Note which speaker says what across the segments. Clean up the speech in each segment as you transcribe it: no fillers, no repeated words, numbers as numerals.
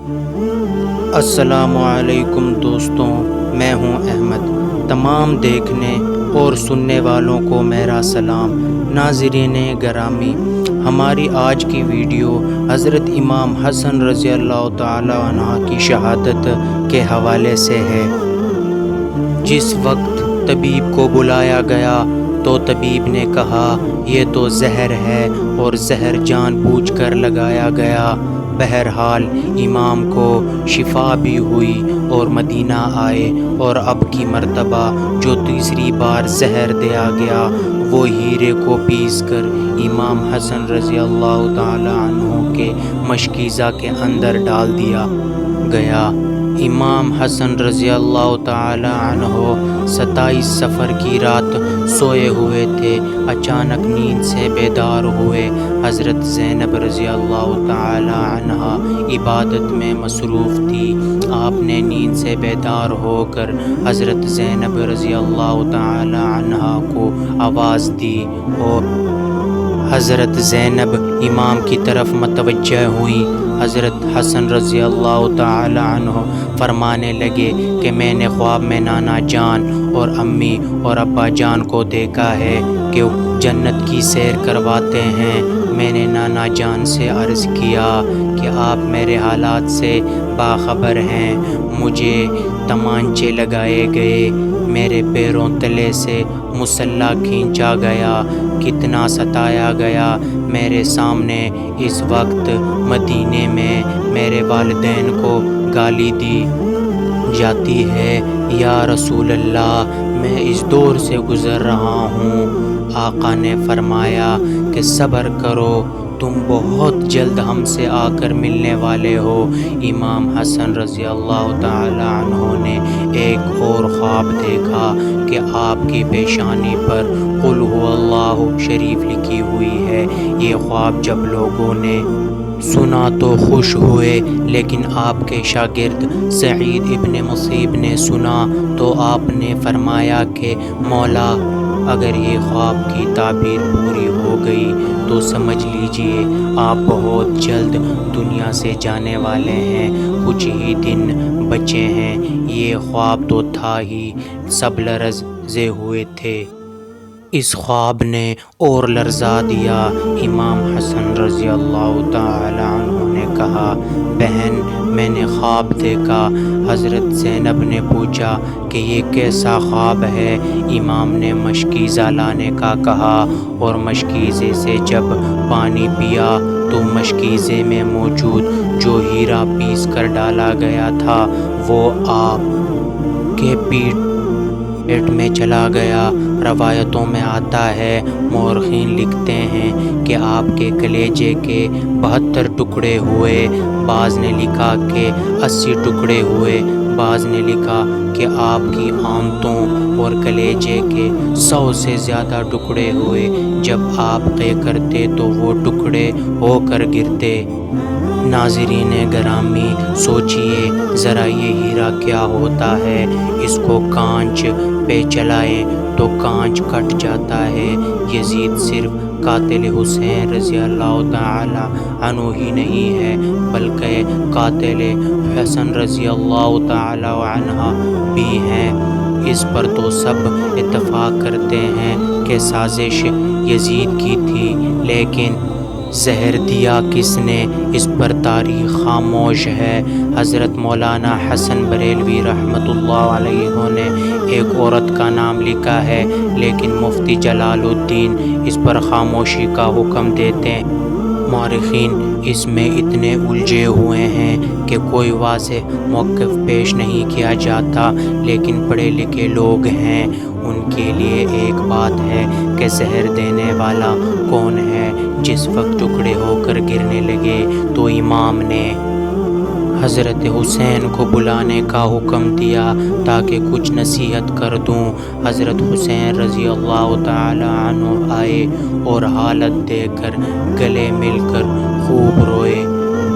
Speaker 1: السلام علیکم دوستوں، میں ہوں احمد۔ تمام دیکھنے اور سننے والوں کو میرا سلام۔ ناظرین گرامی، ہماری آج کی ویڈیو حضرت امام حسن رضی اللہ تعالی عنہ کی شہادت کے حوالے سے ہے۔ جس وقت طبیب کو بلایا گیا تو طبیب نے کہا یہ تو زہر ہے اور زہر جان بوجھ کر لگایا گیا۔ بہرحال امام کو شفا بھی ہوئی اور مدینہ آئے، اور اب کی مرتبہ جو تیسری بار زہر دیا گیا وہ ہیرے کو پیس کر امام حسن رضی اللہ تعالی عنہ کے مشکیزہ کے اندر ڈال دیا گیا۔ امام حسن رضی اللہ تعالی عنہ 27 صفر کی رات سوئے ہوئے تھے، اچانک نیند سے بیدار ہوئے۔ حضرت زینب رضی اللہ تعالی عنہ عبادت میں مصروف تھی۔ آپ نے نیند سے بیدار ہو کر حضرت زینب رضی اللہ تعالی عنہ کو آواز دی اور حضرت زینب امام کی طرف متوجہ ہوئیں۔ حضرت حسن رضی اللہ تعالی عنہ فرمانے لگے کہ میں نے خواب میں نانا جان اور امی اور ابا جان کو دیکھا ہے کہ جنت کی سیر کرواتے ہیں۔ میں نے نانا جان سے عرض کیا کہ آپ میرے حالات سے باخبر ہیں۔ مجھے تمانچے لگائے گئے، میرے پیروں تلے سے مسلح کھینچا گیا، کتنا ستایا گیا۔ میرے سامنے اس وقت مدینے میں میرے والدین کو گالی دی جاتی ہے۔ یا رسول اللہ، میں اس دور سے گزر رہا ہوں۔ آقا نے فرمایا کہ صبر کرو، تم بہت جلد ہم سے آ کر ملنے والے ہو۔ امام حسن رضی اللہ تعالی عنہ نے ایک اور خواب دیکھا کہ آپ کی پیشانی پر قل هو اللہ شریف لکھی ہوئی ہے۔ یہ خواب جب لوگوں نے سنا تو خوش ہوئے، لیکن آپ کے شاگرد سعید ابن مصیب نے سنا تو آپ نے فرمایا کہ مولا، اگر یہ خواب کی تعبیر پوری ہو گئی تو سمجھ لیجئے آپ بہت جلد دنیا سے جانے والے ہیں، کچھ ہی دن بچے ہیں۔ یہ خواب تو تھا ہی، سب لرزے ہوئے تھے۔ اس خواب نے اور لرزا دیا۔ امام حسن رضی اللہ تعالی عنہ نے کہا، بہن میں نے خواب دیکھا۔ حضرت زینب نے پوچھا کہ یہ کیسا خواب ہے؟ امام نے مشکیزہ لانے کا کہا، اور مشکیزے سے جب پانی پیا تو مشکیزے میں موجود جو ہیرا پیس کر ڈالا گیا تھا وہ آپ کے پیٹ میں چلا گیا۔ روایتوں میں آتا ہے، مورخین لکھتے ہیں کہ آپ کے کلیجے کے 72 ٹکڑے ہوئے، بعض نے لکھا کہ 80 ٹکڑے ہوئے، بعض نے لکھا کہ آپ کی آنتوں اور کلیجے کے 100 سے زیادہ ٹکڑے ہوئے۔ جب آپ قے کرتے تو وہ ٹکڑے ہو کر گرتے۔ ناظرین گرامی، سوچئے ذرا یہ ہیرا کیا ہوتا ہے؟ اس کو کانچ پہ چلائیں تو کانچ کٹ جاتا ہے۔ یزید صرف قاتل حسین رضی اللہ تعالی عنہ ہی نہیں ہے، بلکہ قاتل حسن رضی اللہ تعالی عنہ بھی ہیں۔ اس پر تو سب اتفاق کرتے ہیں کہ سازش یزید کی تھی، لیکن زہر دیا کس نے، اس پر تاریخ خاموش ہے۔ حضرت مولانا حسن بریلوی رحمۃ اللہ علیہ نے ایک عورت کا نام لکھا ہے، لیکن مفتی جلال الدین اس پر خاموشی کا حکم دیتے ہیں۔ مورخین اس میں اتنے الجھے ہوئے ہیں کہ کوئی واضح موقف پیش نہیں کیا جاتا، لیکن پڑھے لکھے لوگ ہیں، ان کے لیے ایک بات ہے کہ زہر دینے والا کون ہے۔ جس وقت ٹکڑے ہو کر گرنے لگے تو امام نے حضرت حسین کو بلانے کا حکم دیا تاکہ کچھ نصیحت کر دوں۔ حضرت حسین رضی اللہ تعالی عنہ آئے اور حالت دیکھ کر گلے مل کر خوب روئے۔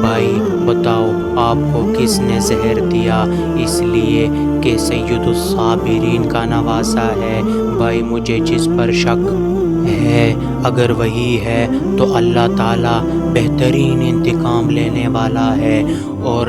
Speaker 1: بھائی بتاؤ آپ کو کس نے زہر دیا؟ اس لیے کہ سید الصابرین کا نواسہ ہے۔ بھائی مجھے جس پر شک ہے، اگر وہی ہے تو اللہ تعالیٰ بہترین انتقام لینے والا ہے، اور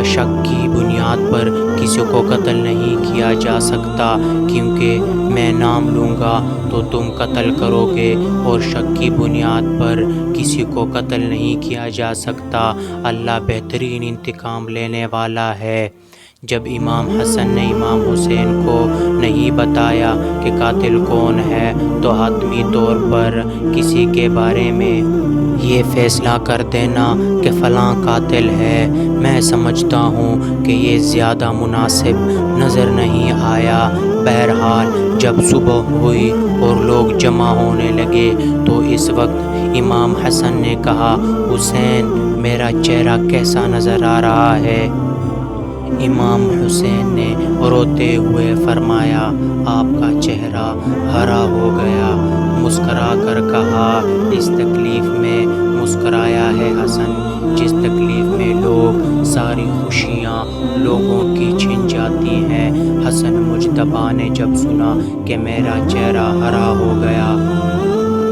Speaker 1: شک کی بنیاد پر کسی کو قتل نہیں کیا جا سکتا، کیونکہ میں نام لوں گا تو تم قتل کرو گے، اور شک کی بنیاد پر کسی کو قتل نہیں کیا جا سکتا۔ اللہ بہترین انتقام لینے والا ہے۔ جب امام حسن نے امام حسین کو نہیں بتایا کہ قاتل کون ہے، تو حتمی طور پر کسی کے بارے میں یہ فیصلہ کر دینا کہ فلاں قاتل ہے، میں سمجھتا ہوں کہ یہ زیادہ مناسب نظر نہیں آیا۔ بہرحال جب صبح ہوئی اور لوگ جمع ہونے لگے تو اس وقت امام حسن نے کہا، حسین میرا چہرہ کیسا نظر آ رہا ہے؟ امام حسین نے روتے ہوئے فرمایا، آپ کا چہرہ ہرا ہو گیا۔ مسکرا کر کہا، اس تکلیف میں مسکرایا ہے حسن جس تکلیف میں لوگ ساری خوشیاں لوگوں کی چھن جاتی ہیں۔ حسن مجتبیٰ نے جب سنا کہ میرا چہرہ ہرا ہو گیا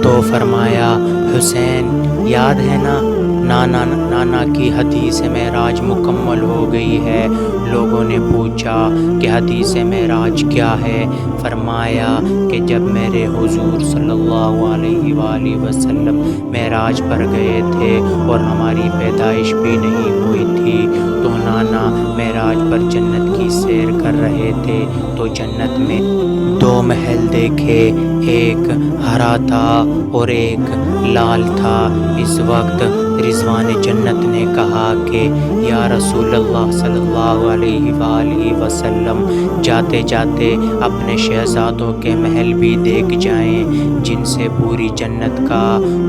Speaker 1: تو فرمایا، حسین یاد ہے نا، نانا کی حدیث معراج مکمل ہو گئی ہے۔ لوگوں نے پوچھا کہ حدیث معراج کیا ہے؟ فرمایا کہ جب میرے حضور صلی اللہ علیہ وآلہ وسلم معراج پر گئے تھے اور ہماری پیدائش بھی نہیں ہوئی تھی، تو نانا معراج پر جنت کی سیر کر رہے تھے تو جنت میں 2 محل دیکھے، ایک ہرا تھا اور ایک لال تھا۔ اس وقت رضوان جنت نے کہا کہ یا رسول اللہ صلی اللہ علیہ وآلہ وسلم، جاتے جاتے اپنے شہزادوں کے محل بھی دیکھ جائیں جن سے پوری جنت کا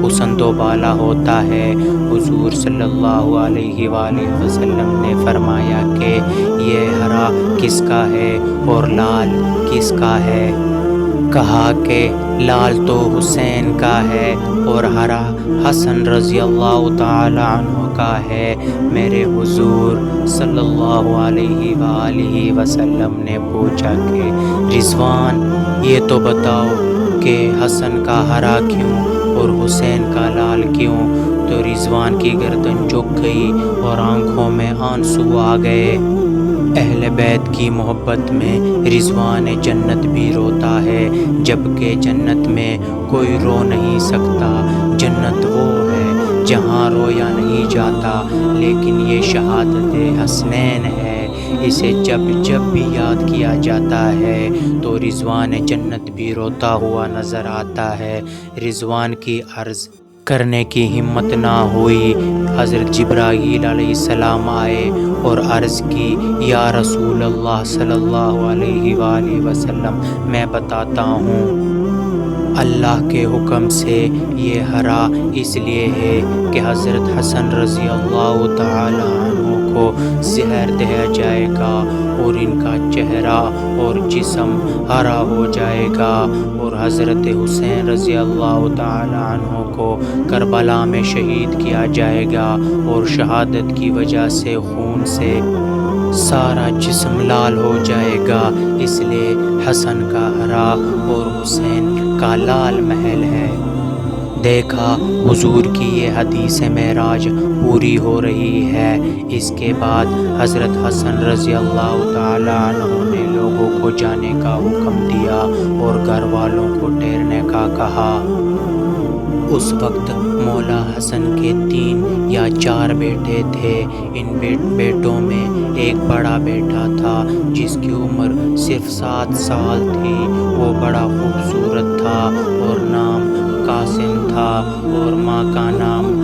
Speaker 1: حسن و بالا ہوتا ہے۔ حضور صلی اللہ علیہ وآلہ وسلم نے فرمایا کہ یہ ہرا کس کا ہے اور لال کس کا ہے؟ کہا کہ لال تو حسین کا ہے اور ہرا حسن رضی اللہ تعالی عنہ کا ہے۔ میرے حضور صلی اللہ علیہ وآلہ وسلم نے پوچھا کہ رضوان یہ تو بتاؤ کہ حسن کا ہرا کیوں اور حسین کا لال کیوں؟ تو رضوان کی گردن جھک گئی اور آنکھوں میں آنسو آ گئے۔ اہل بیت کی محبت میں رضوان جنت بھی روتا ہے، جبکہ جنت میں کوئی رو نہیں سکتا۔ جنت وہ ہے جہاں رویا نہیں جاتا، لیکن یہ شہادت حسنین ہے، اسے جب بھی یاد کیا جاتا ہے تو رضوان جنت بھی روتا ہوا نظر آتا ہے۔ رضوان کی عرض کرنے کی ہمت نہ ہوئی۔ حضرت جبرائیل علیہ السلام آئے اور عرض کی، یا رسول اللہ صلی اللہ علیہ وآلہ وسلم، میں بتاتا ہوں، اللہ کے حکم سے یہ ہرا اس لیے ہے کہ حضرت حسن رضی اللہ تعالی عنہ کو زہر دیا جائے گا اور ان کا چہرہ اور جسم ہرا ہو جائے گا، اور حضرت حسین رضی اللہ تعالی عنہ کو کربلا میں شہید کیا جائے گا، اور شہادت کی وجہ سے خون سے سارا جسم لال ہو جائے گا، اس لیے حسن کا ہرا اور حسین کا لال محل ہے۔ دیکھا حضور کی یہ حدیث معراج پوری ہو رہی ہے۔ اس کے بعد حضرت حسن رضی اللہ تعالی عنہ نے لوگوں کو جانے کا حکم دیا اور گھر والوں کو ٹھہرنے کا کہا۔ اس وقت مولا حسن کے 3 یا 4 بیٹے تھے۔ ان بیٹوں میں ایک بڑا بیٹا تھا جس کی عمر صرف 7 سال تھی۔ وہ بڑا خوبصورت تھا اور نام قاسم تھا، اور ماں کا نام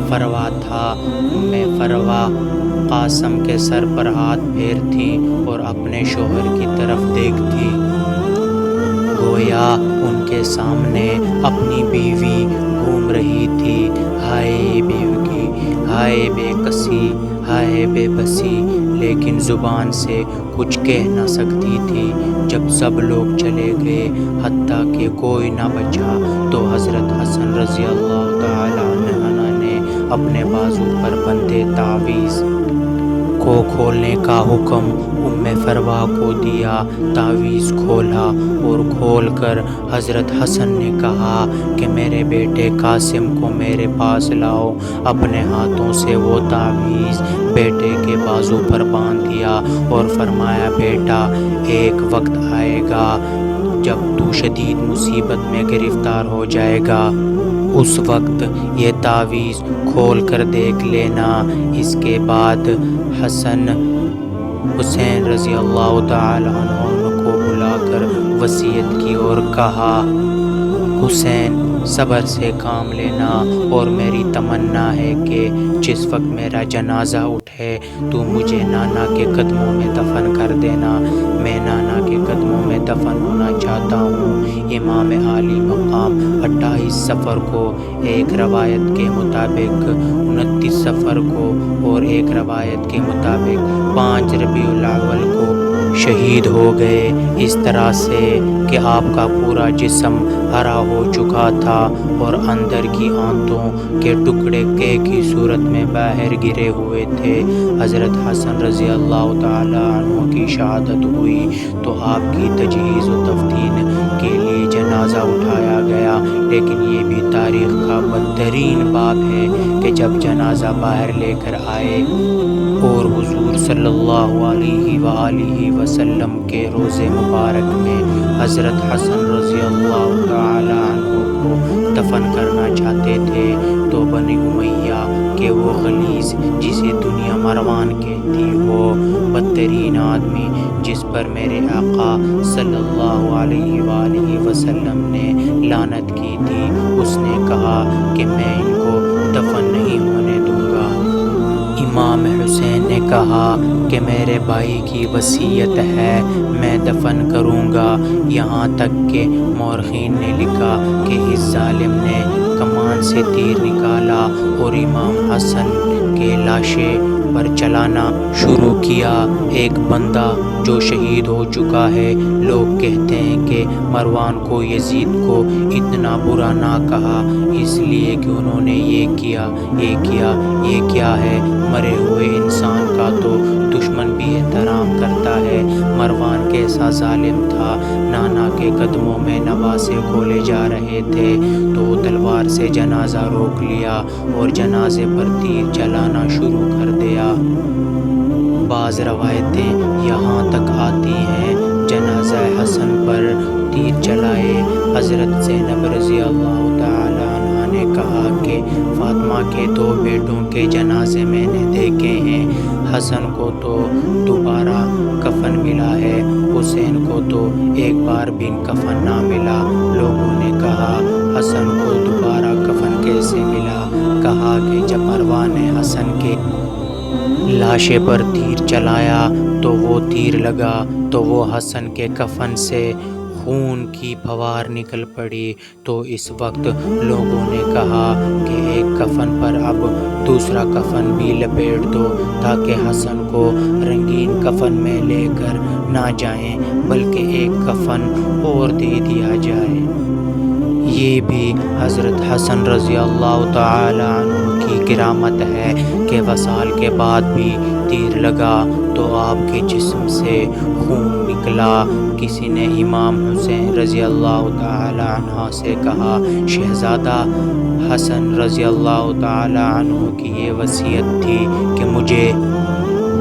Speaker 1: فروا تھا۔ فروا قاسم کے سر پر ہاتھ پھیرتی اور اپنے شوہر کی طرف دیکھتی، گویا ان کے سامنے اپنی بیوی گھوم رہی تھی۔ ہائے بیوگی، ہائے بے کسی، ہائے بے بسی، لیکن زبان سے کچھ کہہ نہ سکتی تھی۔ جب سب لوگ چلے گئے، حتیٰ کہ کوئی نہ بچا، تو حضرت حسن رضی اللہ تعالی عنہ نے اپنے بازو پر بندھے تعویذ کو کھولنے کا حکم فروا کو دیا، تعویذ کھولا اور کھول کر حضرت حسن نے کہا کہ میرے بیٹے قاسم کو میرے پاس لاؤ۔ اپنے ہاتھوں سے وہ تعویذ بیٹے کے بازو پر باندھ دیا اور فرمایا بیٹا ایک وقت آئے گا جب تو شدید مصیبت میں گرفتار ہو جائے گا، اس وقت یہ تعویذ کھول کر دیکھ لینا۔ اس کے بعد حسن حسین رضی اللہ تعالی عنہ کو بلا کر وصیت کی اور کہا حسین صبر سے کام لینا اور میری تمنا ہے کہ جس وقت میرا جنازہ اٹھے تو مجھے نانا کے قدموں میں دفن کر دینا، میں نانا کے قدموں میں دفن ہونا چاہتا ہوں۔ امام عالی مقام 28 صفر کو، ایک روایت کے مطابق 29 صفر کو اور ایک روایت کے مطابق 5 ربیع الاول کو شہید ہو گئے، اس طرح سے کہ آپ کا پورا جسم ہرا ہو چکا تھا اور اندر کی آنتوں کے ٹکڑے کی صورت میں باہر گرے ہوئے تھے۔ حضرت حسن رضی اللہ تعالی عنہ کی شہادت ہوئی تو آپ کی تجہیز و تفتین کے لیے جنازہ اٹھایا گیا، لیکن یہ بھی تاریخ کا بدترین باب ہے کہ جب جنازہ باہر لے کر آئے اور حضور صلی اللہ علیہ وآلہ وسلم کے روضے مبارک میں حضرت حسن رضی اللہ تعالی عنہ کو دفن کرنا چاہتے تھے تو بنی امیہ کہ وہ غلیظ جسے دنیا مروان کہتی، وہ بدترین آدمی جس پر میرے آقا صلی اللہ علیہ وآلہ وسلم نے لعنت کی تھی، اس نے کہا کہ میں ان کو دفن نہیں ہونے دوں گا۔ امام حسین نے کہا کہ میرے بھائی کی وصیت ہے، میں دفن کروں گا، یہاں تک کہ مورخین نے لکھا کہ اس ظالم نے کمان سے تیر نکالا اور امام حسن کے لاشے پر چلانا شروع کیا۔ ایک بندہ جو شہید ہو چکا ہے، لوگ کہتے ہیں کہ مروان کو یزید کو اتنا برا نہ کہا اس لیے کہ انہوں نے یہ کیا۔ یہ کیا ہے؟ مرے ہوئے انسان کا تو دشمن بھی احترام کرتا ہے۔ مروان کیسا ظالم تھا، نانا کے قدموں میں نواسے کھولے جا رہے تھے تو تلوار سے جنازہ روک لیا اور جنازے پر تیر چلانا شروع کر دیا۔ بعض روایتیں یہاں تک آتی ہیں جنازہ حسن پر تیر چلائے۔ حضرت زینب رضی اللہ تعالی عنہا نے کہا کہ فاطمہ کے 2 بیٹوں کے جنازے میں نے دیکھے ہیں، حسن کو تو دوبارہ کفن ملا ہے، حسین کو تو ایک بار بھی کفن نہ ملا۔ لوگوں نے کہا حسن کو دوبارہ کفن کیسے ملا؟ کہا کہ جب مروان نے حسن کے لاشے پر تیر چلایا تو وہ تیر لگا تو وہ حسن کے کفن سے خون کی پھوار نکل پڑی، تو اس وقت لوگوں نے کہا کہ ایک کفن پر اب دوسرا کفن بھی لپیٹ دو تاکہ حسن کو رنگین کفن میں لے کر نہ جائیں بلکہ ایک کفن اور دے دیا جائے۔ یہ بھی حضرت حسن رضی اللہ تعالی عنہ کی کرامت ہے کہ وصال کے بعد بھی تیر لگا تو آپ کے جسم سے خون نکلا۔ کسی نے امام حسین رضی اللہ تعالی عنہ سے کہا شہزادہ حسن رضی اللہ تعالی عنہ کی یہ وصیت تھی کہ مجھے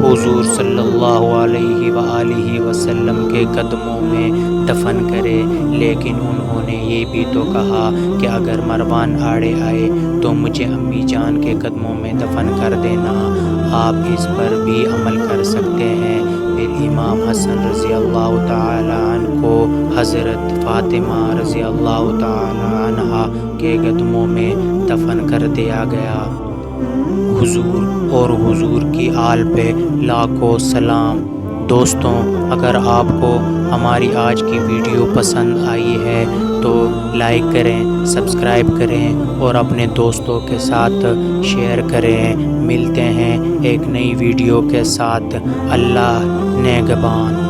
Speaker 1: حضور صلی اللہ علیہ وآلہ وسلم کے قدموں میں دفن کرے، لیکن انہوں نے یہ بھی تو کہا کہ اگر مروان آڑے آئے تو مجھے امی جان کے قدموں میں دفن کر دینا، آپ اس پر بھی عمل کر سکتے ہیں۔ پھر امام حسن رضی اللہ تعالی عنہ کو حضرت فاطمہ رضی اللہ تعالی عنہا کے قدموں میں دفن کر دیا گیا۔ حضور اور حضور کی آل پہ لاکھوں سلام۔ دوستوں، اگر آپ کو ہماری آج کی ویڈیو پسند آئی ہے تو لائک کریں، سبسکرائب کریں اور اپنے دوستوں کے ساتھ شیئر کریں۔ ملتے ہیں ایک نئی ویڈیو کے ساتھ۔ اللہ نگہبان۔